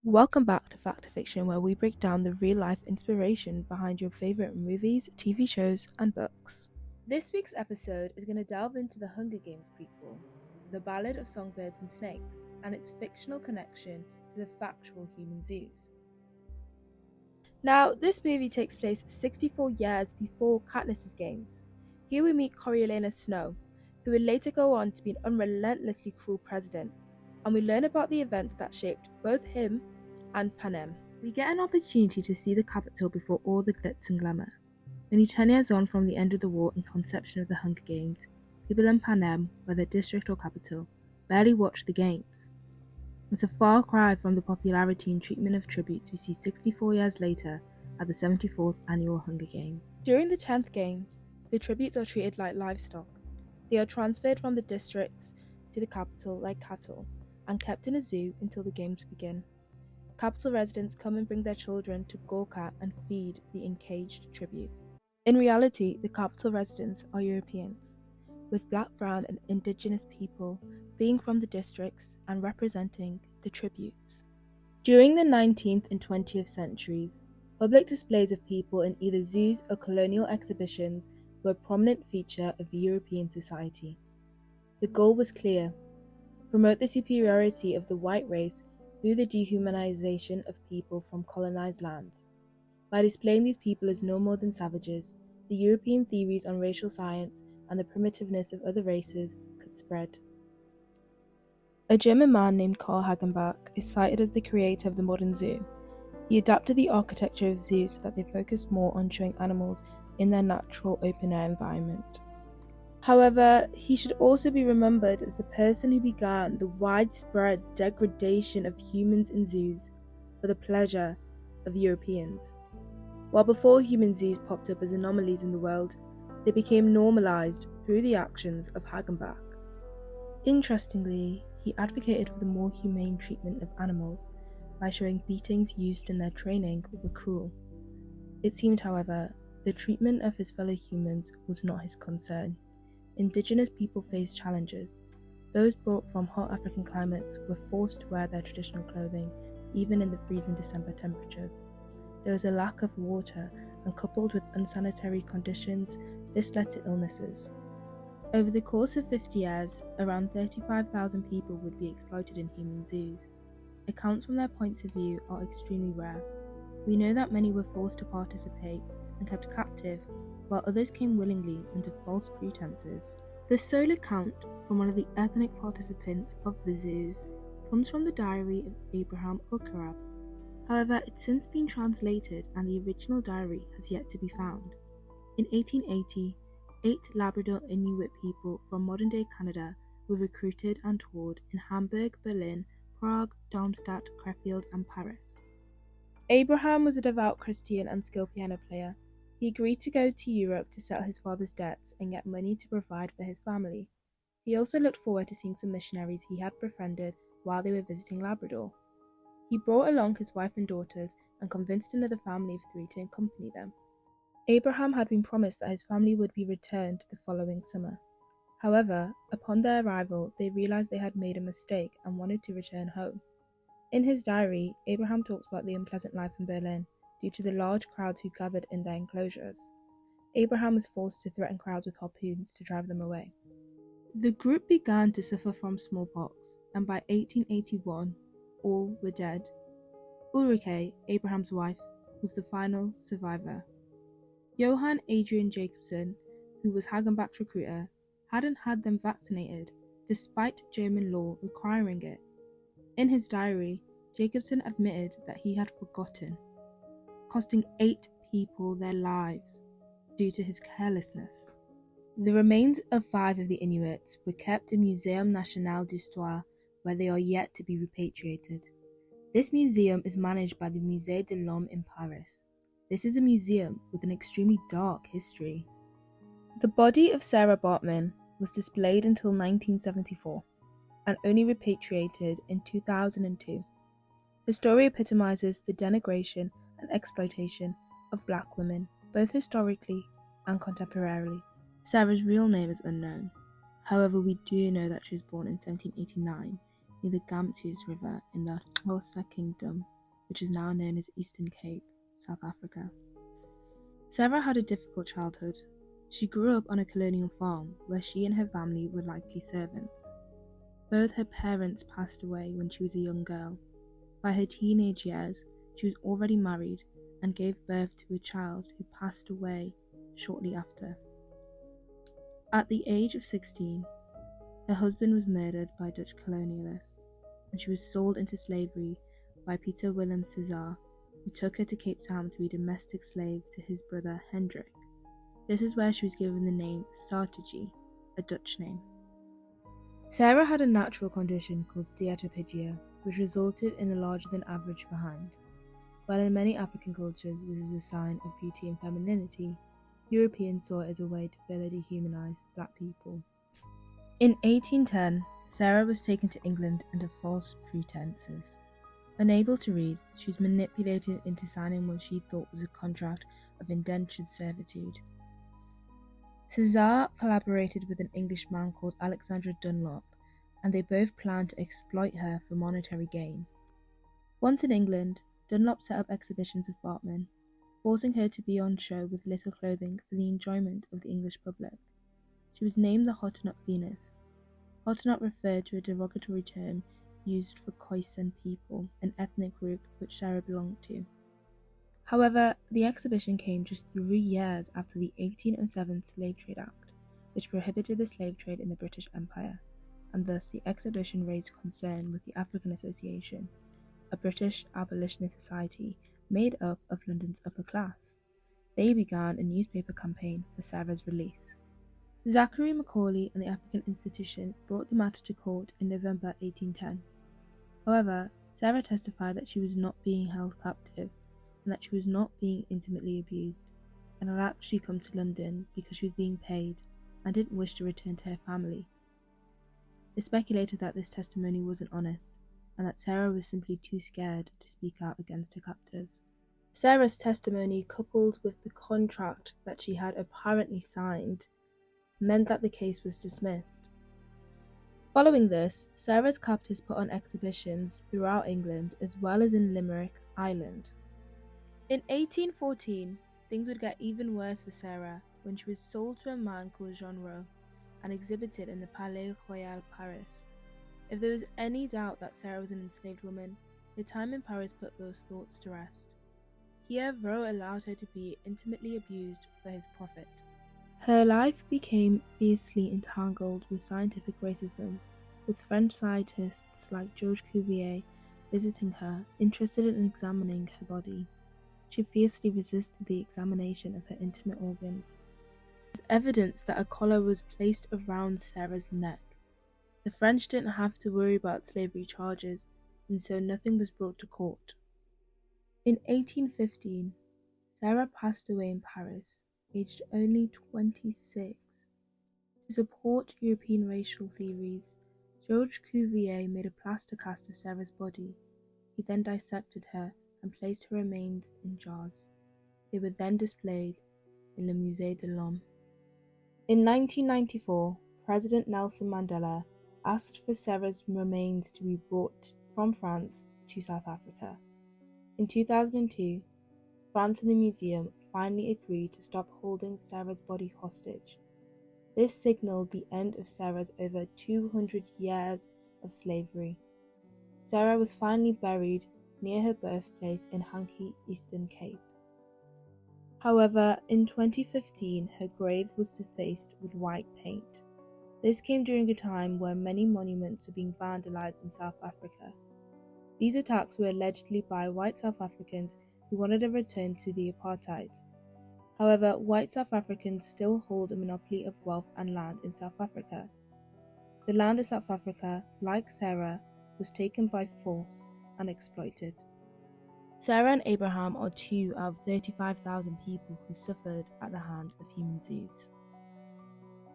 Welcome back to Fact or Fiction, where we break down the real life inspiration behind your favourite movies, TV shows, and books. This week's episode is going to delve into the Hunger Games prequel, The Ballad of Songbirds and Snakes, and its fictional connection to the factual human zoos. Now, this movie takes place 64 years before Katniss's games. Here we meet Coriolanus Snow, who would later go on to be an unrelentlessly cruel president, and we learn about the events that shaped both him and Panem. We get an opportunity to see the capital before all the glitz and glamour. Only 10 years on from the end of the war and conception of the Hunger Games, people in Panem, whether district or capital, barely watch the games. It's a far cry from the popularity and treatment of tributes we see 64 years later at the 74th Annual Hunger Games. During the 10th Games, the tributes are treated like livestock. They are transferred from the districts to the capital like cattle and kept in a zoo until the games begin. Capital residents come and bring their children to Gorka and feed the encaged tribute. In reality, the capital residents are Europeans, with black, brown, and indigenous people being from the districts and representing the tributes. During the 19th and 20th centuries, public displays of people in either zoos or colonial exhibitions were a prominent feature of European society. The goal was clear: promote the superiority of the white race through the dehumanization of people from colonized lands. By displaying these people as no more than savages, the European theories on racial science and the primitiveness of other races could spread. A German man named Karl Hagenbach is cited as the creator of the modern zoo. He adapted the architecture of zoos so that they focused more on showing animals in their natural open-air environment. However, he should also be remembered as the person who began the widespread degradation of humans in zoos for the pleasure of Europeans. While before human zoos popped up as anomalies in the world, they became normalized through the actions of Hagenbach. Interestingly, he advocated for the more humane treatment of animals by showing beatings used in their training were cruel. It seemed, however, the treatment of his fellow humans was not his concern. Indigenous people faced challenges. Those brought from hot African climates were forced to wear their traditional clothing, even in the freezing December temperatures. There was a lack of water, and coupled with unsanitary conditions, this led to illnesses. Over the course of 50 years, around 35,000 people would be exploited in human zoos. Accounts from their points of view are extremely rare. We know that many were forced to participate and kept captive, while others came willingly under false pretenses. The sole account from one of the ethnic participants of the zoos comes from the diary of Abraham Ulkerab. However, it's since been translated and the original diary has yet to be found. In 1880, 8 Labrador Inuit people from modern-day Canada were recruited and toured in Hamburg, Berlin, Prague, Darmstadt, Krefeld, and Paris. Abraham was a devout Christian and skilled piano player. He agreed to go to Europe to settle his father's debts and get money to provide for his family. He also looked forward to seeing some missionaries he had befriended while they were visiting Labrador. He brought along his wife and daughters and convinced another family of 3 to accompany them. Abraham had been promised that his family would be returned the following summer. However, upon their arrival, they realized they had made a mistake and wanted to return home. In his diary, Abraham talks about the unpleasant life in Berlin due to the large crowds who gathered in their enclosures. Abraham was forced to threaten crowds with harpoons to drive them away. The group began to suffer from smallpox, and by 1881, all were dead. Ulrike, Abraham's wife, was the final survivor. Johann Adrian Jacobsen, who was Hagenbach's recruiter, hadn't had them vaccinated, despite German law requiring it. In his diary, Jacobsen admitted that he had forgotten, costing 8 people their lives due to his carelessness. The remains of 5 of the Inuits were kept in Muséum National d'Histoire, where they are yet to be repatriated. This museum is managed by the Musée de l'Homme in Paris. This is a museum with an extremely dark history. The body of Sarah Bartman was displayed until 1974 and only repatriated in 2002. The story epitomizes the denigration and exploitation of black women, both historically and contemporarily. Sarah's real name is unknown. However, we do know that she was born in 1789 near the Gamsus River in the Xhosa Kingdom, which is now known as Eastern Cape, South Africa. Sarah had a difficult childhood. She grew up on a colonial farm where she and her family were likely servants. Both her parents passed away when she was a young girl. By her teenage years, she was already married and gave birth to a child who passed away shortly after. At the age of 16, her husband was murdered by Dutch colonialists, and she was sold into slavery by Peter Willem Cesar, who took her to Cape Town to be a domestic slave to his brother Hendrik. This is where she was given the name Sartigi, a Dutch name. Sarah had a natural condition called steatopygia, which resulted in a larger than average behind. While in many African cultures this is a sign of beauty and femininity, Europeans saw it as a way to further dehumanize black people. In 1810, Sarah was taken to England under false pretenses. Unable to read, she was manipulated into signing what she thought was a contract of indentured servitude. Cesar collaborated with an Englishman called Alexander Dunlop, and they both planned to exploit her for monetary gain. Once in England, Dunlop set up exhibitions of Bartman, forcing her to be on show with little clothing for the enjoyment of the English public. She was named the Hottentot Venus. Hottentot referred to a derogatory term used for Khoisan people, an ethnic group which Sarah belonged to. However, the exhibition came just 3 years after the 1807 Slave Trade Act, which prohibited the slave trade in the British Empire, and thus the exhibition raised concern with the African Association, a British abolitionist society made up of London's upper class. They began a newspaper campaign for Sarah's release. Zachary Macaulay and the African Institution brought the matter to court in November 1810. However, Sarah testified that she was not being held captive and that she was not being intimately abused, and had actually come to London because she was being paid and didn't wish to return to her family. They speculated that this testimony wasn't honest, and that Sarah was simply too scared to speak out against her captors. Sarah's testimony, coupled with the contract that she had apparently signed, meant that the case was dismissed. Following this, Sarah's captors put on exhibitions throughout England as well as in Limerick, Ireland. In 1814, things would get even worse for Sarah when she was sold to a man called Jean Roux and exhibited in the Palais Royal, Paris. If there was any doubt that Sarah was an enslaved woman, her time in Paris put those thoughts to rest. Here, Roux allowed her to be intimately abused for his profit. Her life became fiercely entangled with scientific racism, with French scientists like Georges Cuvier visiting her, interested in examining her body. She fiercely resisted the examination of her intimate organs. There's evidence that a collar was placed around Sarah's neck. The French didn't have to worry about slavery charges, and so nothing was brought to court. In 1815, Sarah passed away in Paris, aged only 26. To support European racial theories, Georges Cuvier made a plaster cast of Sarah's body. He then dissected her and placed her remains in jars. They were then displayed in Le Musée de l'Homme. In 1994, President Nelson Mandela asked for Sarah's remains to be brought from France to South Africa. In 2002, France and the museum finally agreed to stop holding Sarah's body hostage. This signaled the end of Sarah's over 200 years of slavery. Sarah was finally buried near her birthplace in Hankey, Eastern Cape. However, in 2015, her grave was defaced with white paint. This came during a time where many monuments were being vandalized in South Africa. These attacks were allegedly by white South Africans who wanted a return to the apartheid. However, white South Africans still hold a monopoly of wealth and land in South Africa. The land of South Africa, like Sarah, was taken by force and exploited. Sarah and Abraham are 2 out of 35,000 people who suffered at the hands of human zoos.